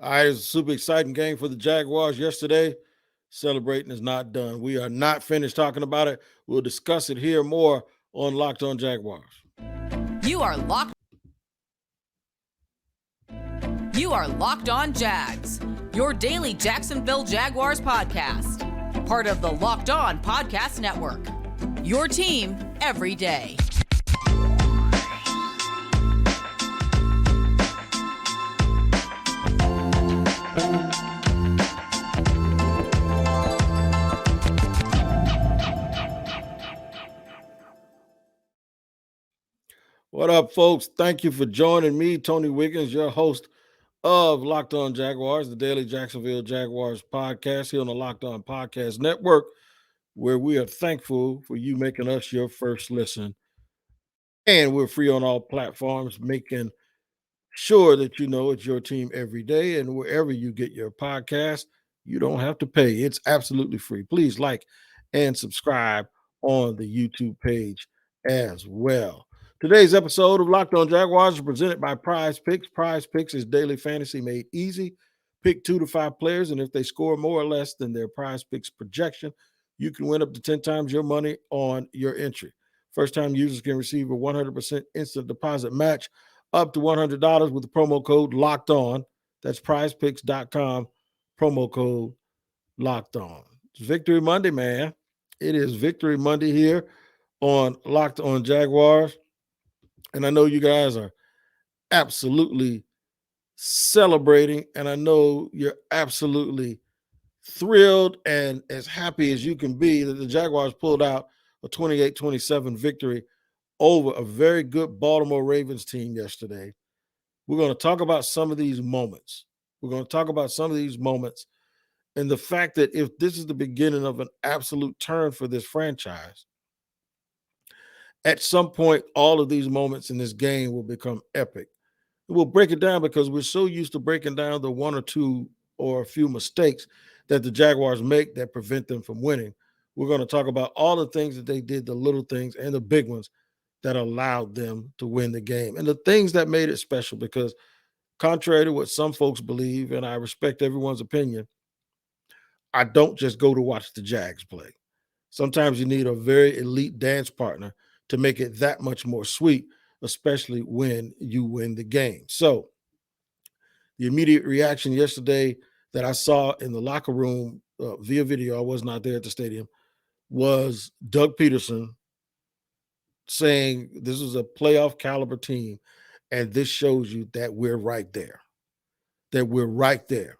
All right, it's a super exciting game for the Jaguars yesterday. Celebrating is not done. We are not finished talking about it. We'll discuss it here more on Locked On Jaguars. You are Locked On Jags, your daily Jacksonville Jaguars podcast. Part of the Locked On Podcast Network. Your team every day. What up, folks? Thank you for joining me, Tony Wiggins, your host of Locked On Jaguars, the daily Jacksonville Jaguars podcast here on the Locked On Podcast Network, where we are thankful for you making us your first listen. And we're free on all platforms, making sure that you know it's your team every day. And wherever you get your podcast, you don't have to pay. It's absolutely free. Please like and subscribe on the YouTube page as well. Today's episode of Locked On Jaguars is presented by PrizePicks. PrizePicks is daily fantasy made easy. Pick 2 to 5 players, and if they score more or less than their PrizePicks projection, you can win up to 10 times your money on your entry. First-time users can receive a 100% instant deposit match up to $100 with the promo code Locked On. That's PrizePicks.com, promo code Locked On. It's Victory Monday, man. It is Victory Monday here on Locked On Jaguars. And I know you guys are absolutely celebrating, and I know you're absolutely thrilled and as happy as you can be that the Jaguars pulled out a 28-27 victory over a very good Baltimore Ravens team yesterday. We're going to talk about some of these moments. We're going to talk about some of these moments and the fact that if this is the beginning of an absolute turn for this franchise, at some point, all of these moments in this game will become epic. We'll break it down because we're so used to breaking down the one or two or a few mistakes that the Jaguars make that prevent them from winning. We're going to talk about all the things that they did, the little things and the big ones that allowed them to win the game and the things that made it special because contrary to what some folks believe, and I respect everyone's opinion, I don't just go to watch the Jags play. Sometimes you need a very elite dance partner to make it that much more sweet, especially when you win the game. So the immediate reaction yesterday that I saw in the locker room via video, I was not there at the stadium, was Doug Peterson saying this is a playoff caliber team, and this shows you that we're right there, that we're right there.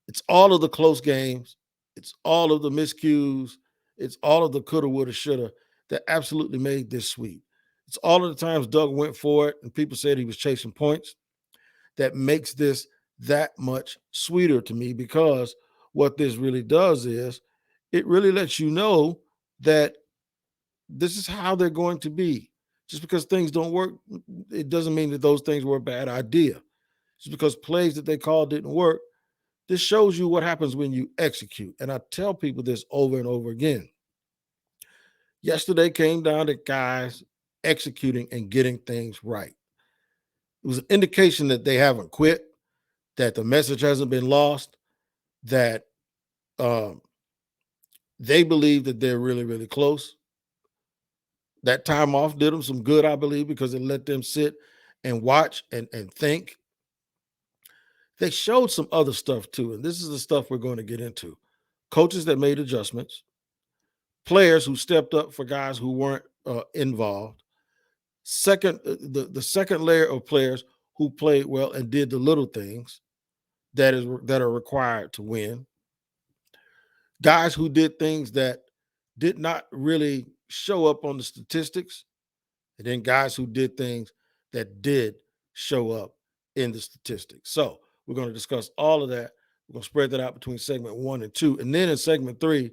It's all of the close games. It's all of the miscues. It's all of the coulda, woulda, shoulda that absolutely made this sweet. It's all of the times Doug went for it and people said he was chasing points that makes this that much sweeter to me because what this really does is it really lets you know that this is how they're going to be. Just because things don't work, it doesn't mean that those things were a bad idea. Just because plays that they called didn't work, this shows you what happens when you execute. And I tell people this over and over again. Yesterday came down to guys executing and getting things right. It was an indication that they haven't quit, that the message hasn't been lost, that they believe that they're really, really close. That time off did them some good, I believe, because it let them sit and watch and think. They showed some other stuff too, and this is the stuff we're going to get into. Coaches that made adjustments, players who stepped up for guys who weren't involved. Second, the second layer of players who played well and did the little things that are required to win. Guys who did things that did not really show up on the statistics, and then guys who did things that did show up in the statistics. So we're going to discuss all of that. We're going to spread that out between segment 1 and 2. And then in segment 3,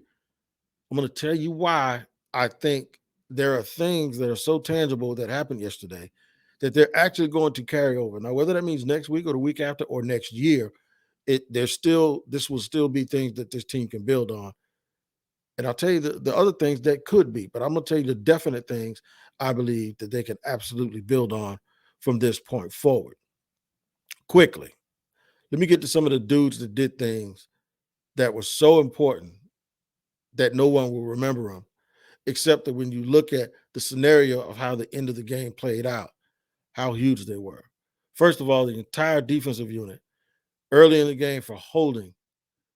I'm going to tell you why I think there are things that are so tangible that happened yesterday that they're actually going to carry over. Now, whether that means next week or the week after or next year, this will still be things that this team can build on. And I'll tell you the other things that could be, but I'm going to tell you the definite things I believe that they can absolutely build on from this point forward. Quickly, let me get to some of the dudes that did things that were so important that no one will remember them, except that when you look at the scenario of how the end of the game played out, how huge they were. First of all, the entire defensive unit early in the game for holding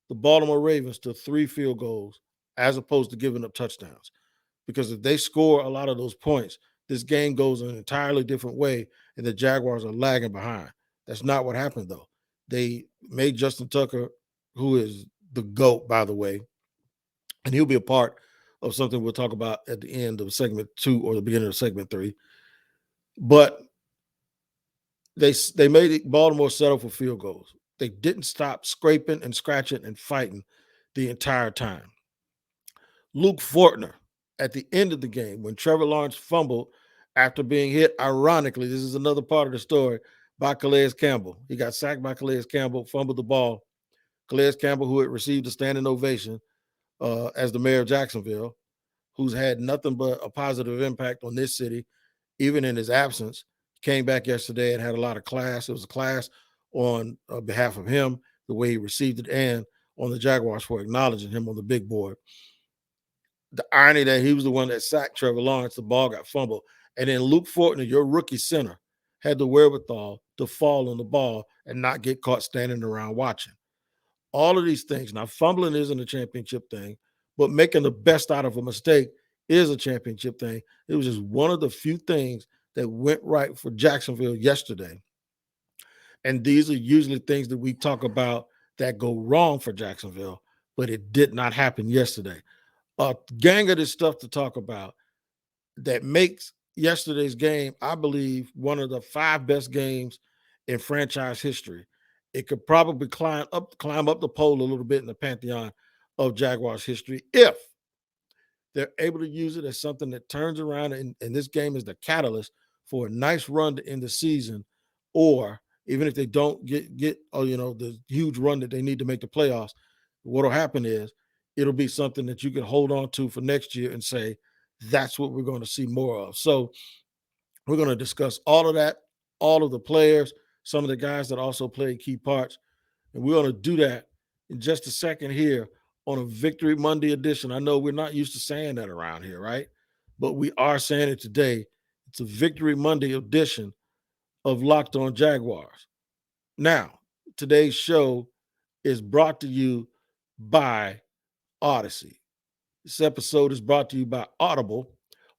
the Baltimore Ravens to 3 field goals as opposed to giving up touchdowns. Because if they score a lot of those points, this game goes an entirely different way, and the Jaguars are lagging behind. That's not what happened, though. They made Justin Tucker, who is the GOAT, by the way, and he'll be a part of something we'll talk about at the end of segment 2 or the beginning of segment 3. But they made Baltimore settle for field goals. They didn't stop scraping and scratching and fighting the entire time. Luke Fortner, at the end of the game, when Trevor Lawrence fumbled after being hit, ironically, this is another part of the story, by Calais Campbell. He got sacked by Calais Campbell, fumbled the ball. Calais Campbell, who had received a standing ovation as the mayor of Jacksonville, who's had nothing but a positive impact on this city, even in his absence, came back yesterday and had a lot of class. It was a class on behalf of him, the way he received it, and on the Jaguars for acknowledging him on the big board. The irony that he was the one that sacked Trevor Lawrence, the ball got fumbled. And then Luke Fortner, your rookie center, had the wherewithal to fall on the ball and not get caught standing around watching. All of these things. Now, fumbling isn't a championship thing, but making the best out of a mistake is a championship thing. It was just one of the few things that went right for Jacksonville yesterday. And these are usually things that we talk about that go wrong for Jacksonville, but it did not happen yesterday. A gang of this stuff to talk about that makes yesterday's game, I believe, one of the 5 best games in franchise history. It could probably climb up the pole a little bit in the pantheon of Jaguars history if they're able to use it as something that turns around, and this game is the catalyst for a nice run to end the season, or even if they don't get the huge run that they need to make the playoffs, what'll happen is it'll be something that you can hold on to for next year and say, that's what we're going to see more of. So we're going to discuss all of that, all of the players, some of the guys that also played key parts. And we're going to do that in just a second here on a Victory Monday edition. I know we're not used to saying that around here, right? But we are saying it today. It's a Victory Monday edition of Locked On Jaguars. Now, today's show is brought to you by Odyssey. This episode is brought to you by Audible.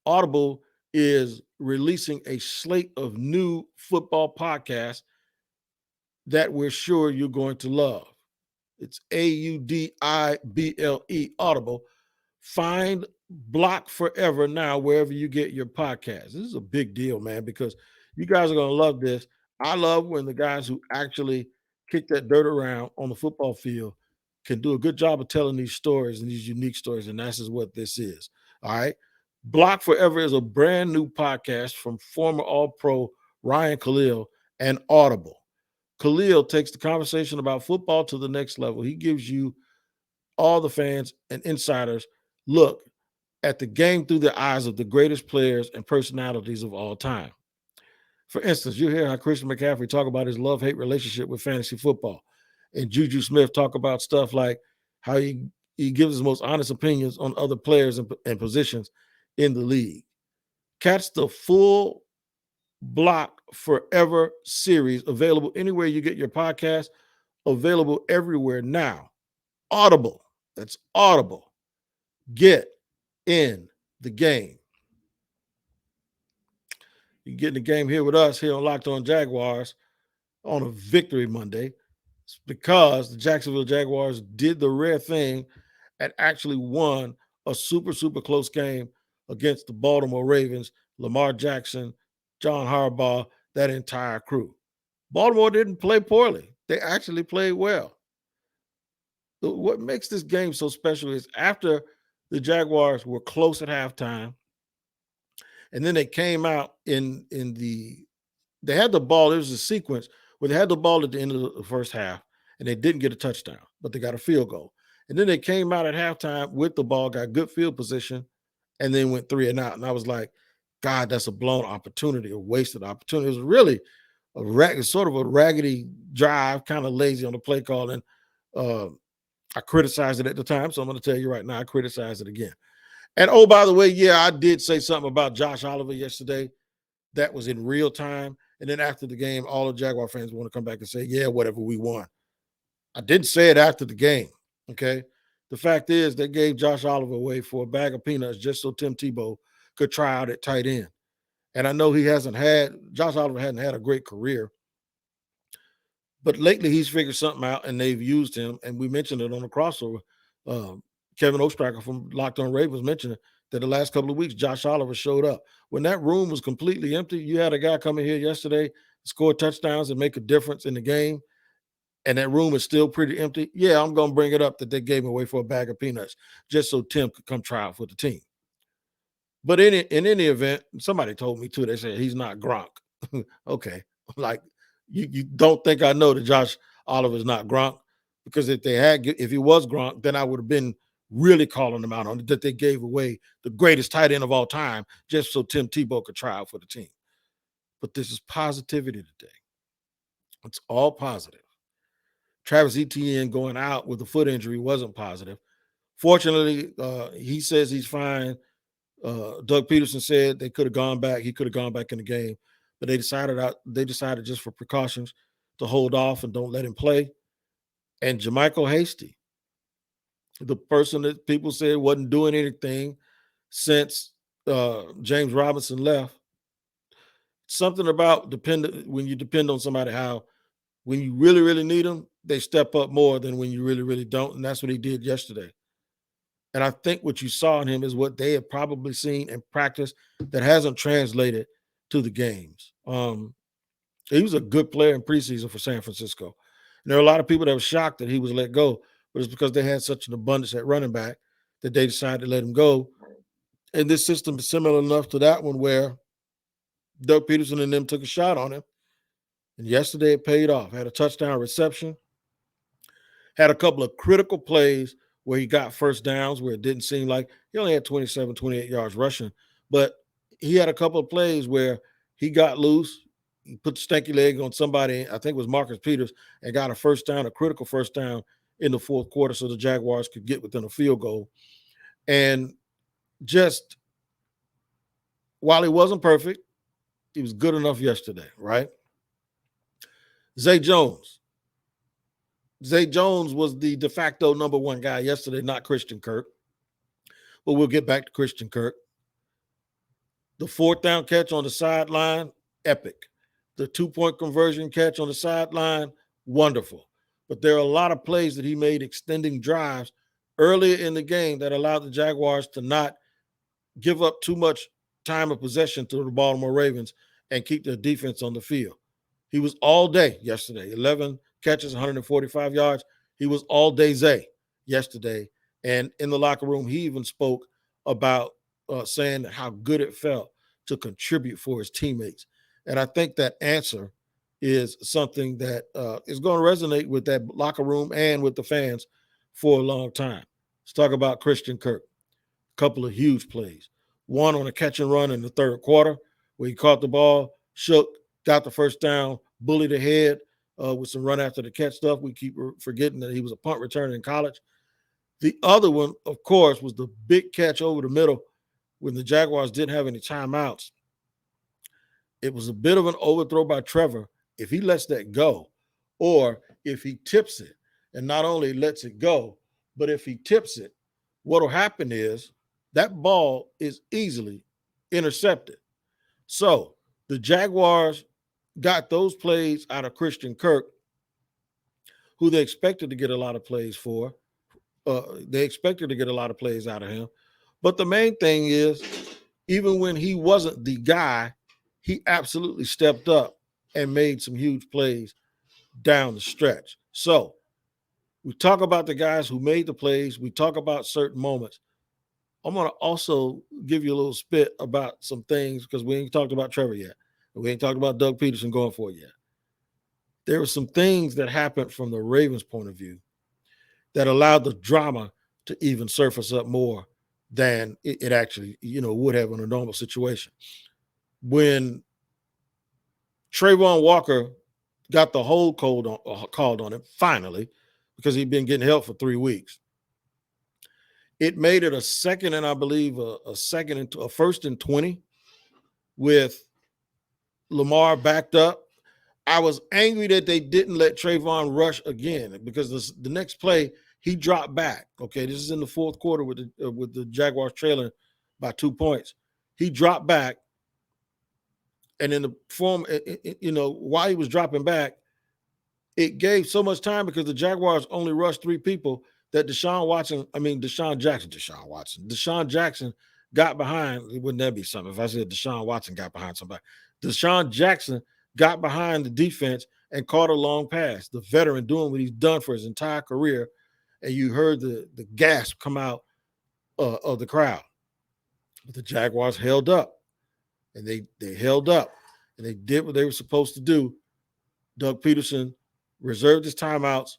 Audible is releasing a slate of new football podcasts that we're sure you're going to love. It's Audible, Audible. Find Block Forever now wherever you get your podcasts. This is a big deal, man, because you guys are going to love this. I love when the guys who actually kick that dirt around on the football field can do a good job of telling these stories and these unique stories, and that's just what this is. All right. Block Forever is a brand new podcast from former All-Pro Ryan Khalil and Audible. Khalil takes the conversation about football to the next level. He gives you, all the fans and insiders, look at the game through the eyes of the greatest players and personalities of all time. For instance, you hear how Christian McCaffrey talk about his love-hate relationship with fantasy football, and Juju Smith talk about stuff like how he gives his most honest opinions on other players and positions in the league. Catch the full Block Forever series, available anywhere you get your podcast, available everywhere now. Audible. That's Audible. Get in the game. You get in the game here with us here on Locked On Jaguars on a Victory Monday. It's because the Jacksonville Jaguars did the rare thing and actually won a super, super close game against the Baltimore Ravens, Lamar Jackson, John Harbaugh, that entire crew. Baltimore didn't play poorly. They actually played well. What makes this game so special is after the Jaguars were close at halftime, and then they came out they had the ball. There was a sequence where they had the ball at the end of the first half, and they didn't get a touchdown, but they got a field goal. And then they came out at halftime with the ball, got good field position, and then went 3-and-out. And I was like, God, that's a blown opportunity, a wasted opportunity. It was really sort of a raggedy drive, kind of lazy on the play calling. I criticized it at the time, so I'm going to tell you right now, I criticize it again. And oh, by the way, yeah, I did say something about Josh Oliver yesterday. That was in real time. And then after the game, all the Jaguar fans want to come back and say, yeah, whatever, we won. I didn't say it after the game, okay? The fact is they gave Josh Oliver away for a bag of peanuts just so Tim Tebow could try out at tight end. And I know Josh Oliver hadn't had a great career, but lately he's figured something out and they've used him. And we mentioned it on the crossover. Kevin Ostracker from Locked On Ravens mentioned it, that the last couple of weeks, Josh Oliver showed up. When that room was completely empty, you had a guy come in here yesterday, score touchdowns and make a difference in the game, and that room is still pretty empty. Yeah, I'm going to bring it up that they gave him away for a bag of peanuts just so Tim could come try out for the team. But in any event, somebody told me too, they said he's not Gronk. Okay, like you don't think I know that Josh Oliver is not Gronk? Because if he was Gronk, then I would have been really calling them out on it, that they gave away the greatest tight end of all time just so Tim Tebow could try out for the team. But this is positivity today. It's all positive. Travis Etienne going out with a foot injury wasn't positive. Fortunately, he says he's fine. Doug Peterson said they could have gone back. He could have gone back in the game, but they decided just for precautions to hold off and don't let him play. And JaMychal Hasty, the person that people said wasn't doing anything since James Robinson left. Something about when you depend on somebody, how when you really, really need them, they step up more than when you really, really don't. And that's what he did yesterday. And I think what you saw in him is what they have probably seen in practice that hasn't translated to the games. He was a good player in preseason for San Francisco. And there are a lot of people that were shocked that he was let go, but it's because they had such an abundance at running back that they decided to let him go. And this system is similar enough to that one where Doug Peterson and them took a shot on him. And yesterday it paid off. Had a touchdown reception. Had a couple of critical plays where he got first downs where it didn't seem like he only had 27, 28 yards rushing. But he had a couple of plays where he got loose. He put the stanky leg on somebody, I think it was Marcus Peters, and got a first down, a critical first down in the fourth quarter so the Jaguars could get within a field goal. And just while he wasn't perfect, he was good enough yesterday, right? Zay Jones. Zay Jones was the de facto number one guy yesterday, not Christian Kirk. But we'll get back to Christian Kirk. The fourth down catch on the sideline, epic. The 2-point conversion catch on the sideline, wonderful. But there are a lot of plays that he made extending drives earlier in the game that allowed the Jaguars to not give up too much time of possession to the Baltimore Ravens and keep their defense on the field. He was all day yesterday, 11 catches, 145 yards. He was all day Zay yesterday. And in the locker room, he even spoke about saying how good it felt to contribute for his teammates. And I think that answer is something that is going to resonate with that locker room and with the fans for a long time. Let's talk about Christian Kirk. A couple of huge plays. One on a catch and run in the third quarter where he caught the ball, shook, got the first down, bullied ahead with some run after the catch stuff. We keep forgetting that he was a punt returner in college. The other one, of course, was the big catch over the middle when the Jaguars didn't have any timeouts. It was a bit of an overthrow by Trevor. If he lets that go, or if he tips it, and not only lets it go, but if he tips it, what will happen is that ball is easily intercepted. So the Jaguars got those plays out of Christian Kirk, who they expected to get a lot of plays for. They expected to get a lot of plays out of him. But the main thing is, even when he wasn't the guy, he absolutely stepped up and made some huge plays down the stretch. So we talk about the guys who made the plays. We talk about certain moments. I'm going to also give you a little spit about some things because we ain't talked about Trevor yet. We ain't talked about Doug Peterson going for it yet. There were some things that happened from the Ravens' point of view that allowed the drama to even surface up more than it actually, would have in a normal situation. When Trayvon Walker got the hold called on him finally because he'd been getting help for 3 weeks. It made it a second and I believe a first and 20 with Lamar backed up. I was angry that they didn't let Trayvon rush again because the next play he dropped back. Okay, this is in the fourth quarter with the Jaguars trailing by 2 points. He dropped back, and in the form, while he was dropping back, it gave so much time because the Jaguars only rushed 3 people that Deshaun Jackson got behind. Wouldn't that be something if I said Deshaun Watson got behind somebody? Deshaun Jackson got behind the defense and caught a long pass. The veteran doing what he's done for his entire career, and you heard the gasp come out of the crowd. But the Jaguars held up, and they held up, and they did what they were supposed to do. Doug Peterson reserved his timeouts,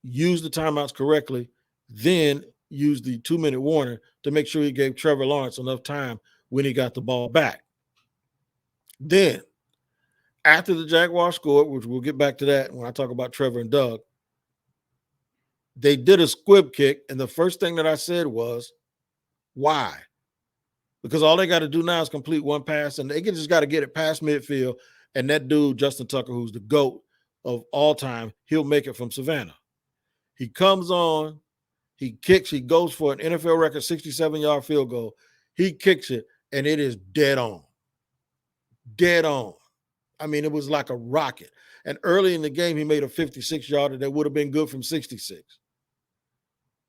used the timeouts correctly, then used the 2-minute warning to make sure he gave Trevor Lawrence enough time when he got the ball back. Then, after the Jaguars scored, which we'll get back to that when I talk about Trevor and Doug, they did a squib kick, and the first thing that I said was, why? Because all they got to do now is complete one pass, and they just got to get it past midfield, and that dude, Justin Tucker, who's the GOAT of all time, he'll make it from Savannah. He comes on, he kicks, he goes for an NFL record 67-yard field goal. He kicks it, and it is dead on. Dead on. I mean, it was like a rocket. And early in the game, he made a 56-yarder that would have been good from 66.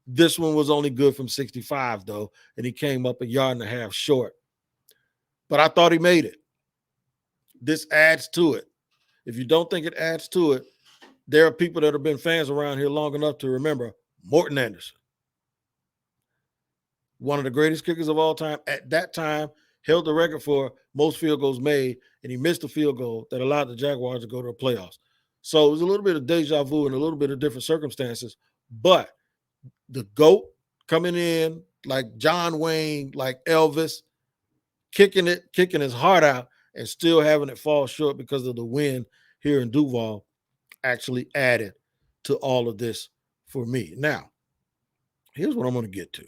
This one was only good from 65, though, and he came up 1.5 yards short. But I thought he made it. This adds to it. If you don't think it adds to it, there are people that have been fans around here long enough to remember Morton Anderson. One of the greatest kickers of all time. At that time, held the record for most field goals made, and he missed a field goal that allowed the Jaguars to go to the playoffs. So it was a little bit of deja vu and a little bit of different circumstances, but the GOAT coming in like John Wayne, like Elvis, kicking his heart out and still having it fall short because of the win here in Duval actually added to all of this for me. Now, here's what I'm going to get to.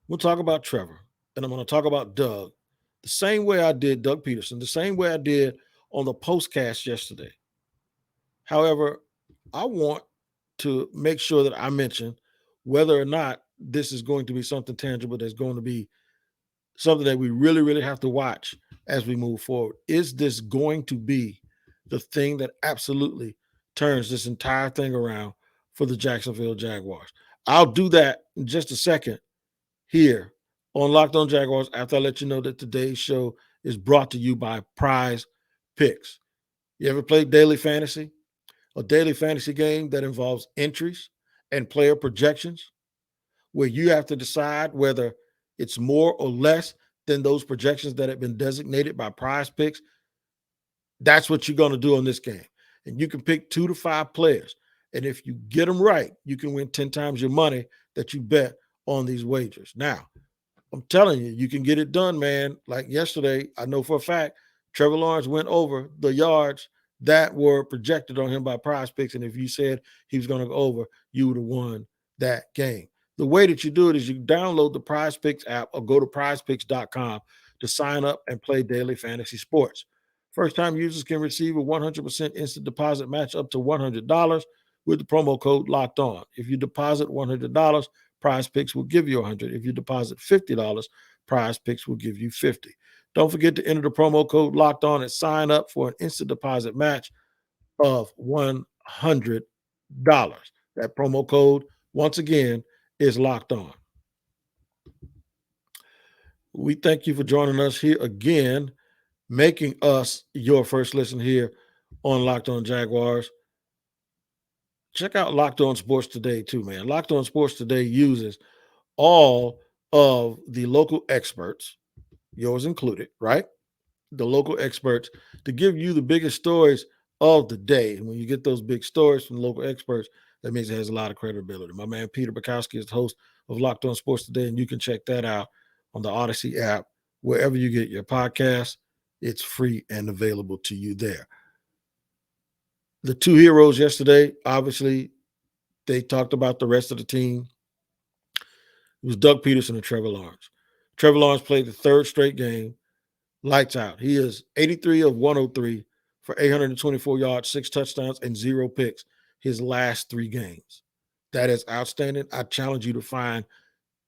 We'll talk about Trevor, and I'm going to talk about Doug the same way I did Doug Peterson, the same way I did on the postcast yesterday. However, I want to make sure that I mention whether or not this is going to be something tangible that's going to be something that we really, really have to watch as we move forward. Is this going to be the thing that absolutely turns this entire thing around for the Jacksonville Jaguars? I'll do that in just a second here on Locked On Jaguars after I let you know that today's show is brought to you by PrizePicks. You ever played daily fantasy? A daily fantasy game that involves entries and player projections, where you have to decide whether it's more or less than those projections that have been designated by PrizePicks. That's what you're going to do on this game. And you can pick 2 to 5 players. And if you get them right, you can win 10 times your money that you bet on these wagers. Now, I'm telling you, you can get it done, man. Like yesterday, I know for a fact, Trevor Lawrence went over the yards that were projected on him by PrizePicks. And if you said he was going to go over, you would have won that game. The way that you do it is you download the PrizePicks app or go to prizepicks.com to sign up and play daily fantasy sports. First-time users can receive a 100% instant deposit match up to $100 with the promo code Locked On. If you deposit $100, PrizePicks will give you $100. If you deposit $50, PrizePicks will give you $50. Don't forget to enter the promo code Locked On and sign up for an instant deposit match of $100. That promo code, once again, is Locked On. We thank you for joining us here again, making us your first listen here on Locked On Jaguars. Check out Locked On Sports Today too, man. Locked On Sports Today uses all of the local experts, yours included, right? The local experts to give you the biggest stories of the day. And when you get those big stories from local experts, that means it has a lot of credibility. My man Peter Bukowski is the host of Locked On Sports Today, and you can check that out on the Odyssey app. Wherever you get your podcasts, it's free and available to you there. The two heroes yesterday, obviously, they talked about the rest of the team. It was Doug Peterson and Trevor Lawrence. Trevor Lawrence played the third straight game, lights out. He is 83 of 103 for 824 yards, 6 touchdowns, and 0 picks his last 3 games. That is outstanding. I challenge you to find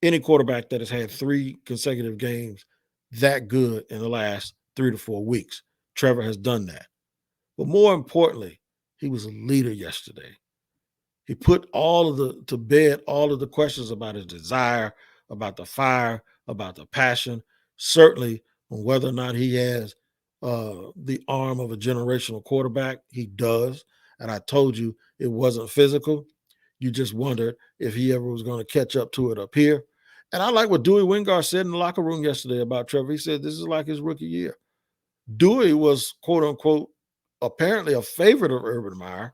any quarterback that has had 3 consecutive games that good in the last 3 to 4 weeks. Trevor has done that. But more importantly, he was a leader yesterday. He put all of the to bed all of the questions about his desire, about the fire, about the passion, certainly on whether or not he has the arm of a generational quarterback. He does. And I told you it wasn't physical. You just wondered if he ever was going to catch up to it up here. And I like what Dewey Wingard said in the locker room yesterday about Trevor. He said this is like his rookie year. Dewey was, quote unquote, apparently a favorite of Urban Meyer.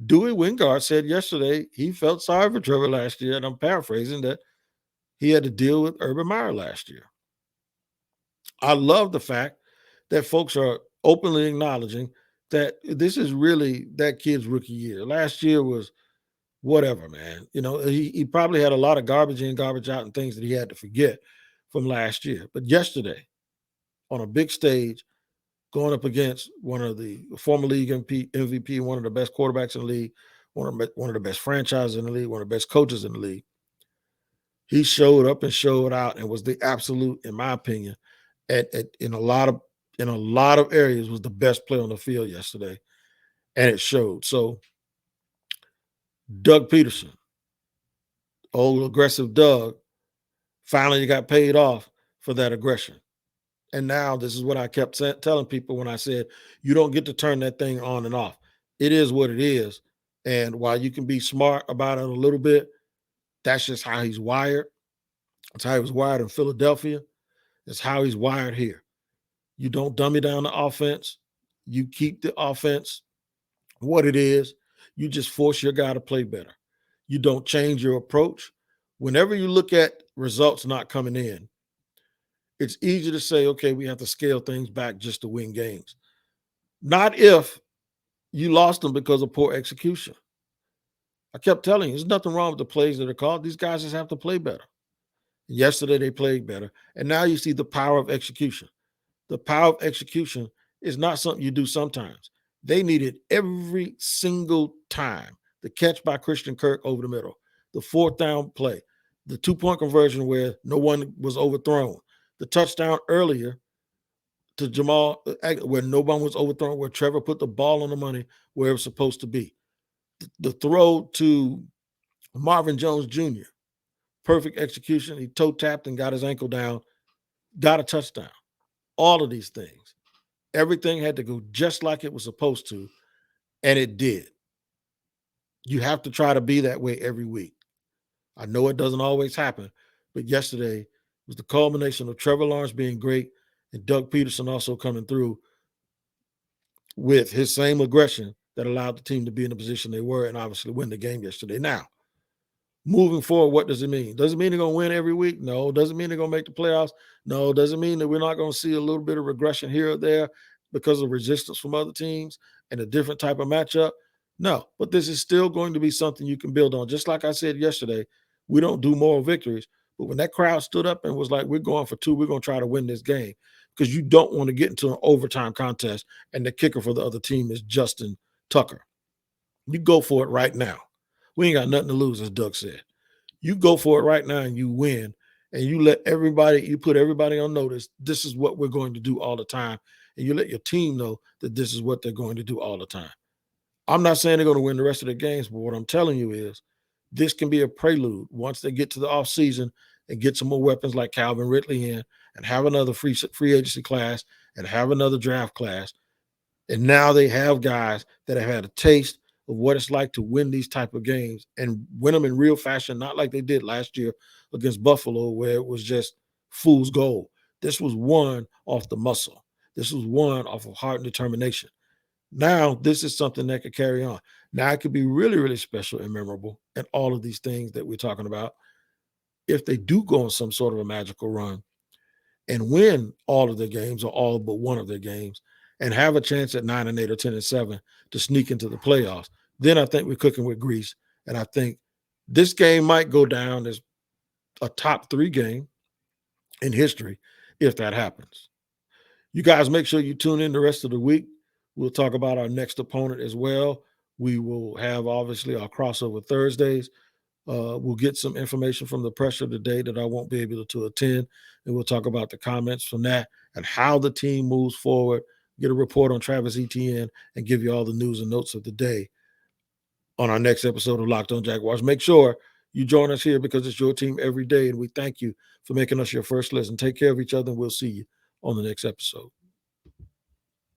Dewey Wingard said yesterday he felt sorry for Trevor last year, and I'm paraphrasing that he had to deal with Urban Meyer last year. I love the fact that folks are openly acknowledging that this is really that kid's rookie year. Last year was whatever, man. You know, he probably had a lot of garbage in, garbage out, and things that he had to forget from last year. But yesterday, on a big stage, going up against one of the former league MVP, one of the best quarterbacks in the league, one of the best franchises in the league, one of the best coaches in the league. He showed up and showed out and was the absolute, in my opinion, in a lot of areas was the best player on the field yesterday, and it showed. So Doug Peterson, old aggressive Doug, finally got paid off for that aggression. And now this is what I kept telling people when I said, you don't get to turn that thing on and off. It is what it is. And while you can be smart about it a little bit, that's just how he's wired. It's how he was wired in Philadelphia. It's how he's wired here. You don't dummy down the offense. You keep the offense what it is. You just force your guy to play better. You don't change your approach. Whenever you look at results not coming in, it's easy to say, okay, we have to scale things back just to win games. Not if you lost them because of poor execution. I kept telling you, there's nothing wrong with the plays that are called. These guys just have to play better. Yesterday, they played better. And now you see the power of execution. The power of execution is not something you do sometimes. They need it every single time. The catch by Christian Kirk over the middle, the 4th down play, the 2-point conversion where no one was overthrown, the touchdown earlier to Jamal where no one was overthrown, where Trevor put the ball on the money where it was supposed to be. The throw to Marvin Jones Jr., perfect execution. He toe tapped and got his ankle down, got a touchdown. All of these things. Everything had to go just like it was supposed to, and it did. You have to try to be that way every week. I know it doesn't always happen, but yesterday was the culmination of Trevor Lawrence being great and Doug Peterson also coming through with his same aggression that allowed the team to be in the position they were and obviously win the game yesterday. Now, moving forward, what does it mean? Does it mean they're going to win every week? No. Does it mean they're going to make the playoffs? No. Does it mean that we're not going to see a little bit of regression here or there because of resistance from other teams and a different type of matchup? No. But this is still going to be something you can build on. Just like I said yesterday, we don't do moral victories. But when that crowd stood up and was like, we're going for 2, we're going to try to win this game, because you don't want to get into an overtime contest and the kicker for the other team is Justin Tucker. You go for it right now. We ain't got nothing to lose, as Doug said. You go for it right now and you win, and you put everybody on notice. This is what we're going to do all the time. And you let your team know that this is what they're going to do all the time. I'm not saying they're going to win the rest of the games, but what I'm telling you is this can be a prelude once they get to the offseason and get some more weapons like Calvin Ridley in and have another free agency class and have another draft class. And now they have guys that have had a taste of what it's like to win these type of games and win them in real fashion, not like they did last year against Buffalo, where it was just fool's gold. This was won off the muscle. This was won off of heart and determination. Now, this is something that could carry on. Now, it could be really, really special and memorable, and all of these things that we're talking about, if they do go on some sort of a magical run and win all of their games or all but one of their games, and have a chance at 9-8 or 10-7 to sneak into the playoffs, then I think we're cooking with grease. And I think this game might go down as a top 3 game in history if that happens. You guys make sure you tune in the rest of the week. We'll talk about our next opponent as well. We will have, obviously, our crossover Thursdays. We'll get some information from the pressure today that I won't be able to attend, and we'll talk about the comments from that and how the team moves forward, get a report on Travis Etienne, and give you all the news and notes of the day on our next episode of Locked On Jaguars. Make sure you join us here because it's your team every day, and we thank you for making us your first listen. Take care of each other, and we'll see you on the next episode.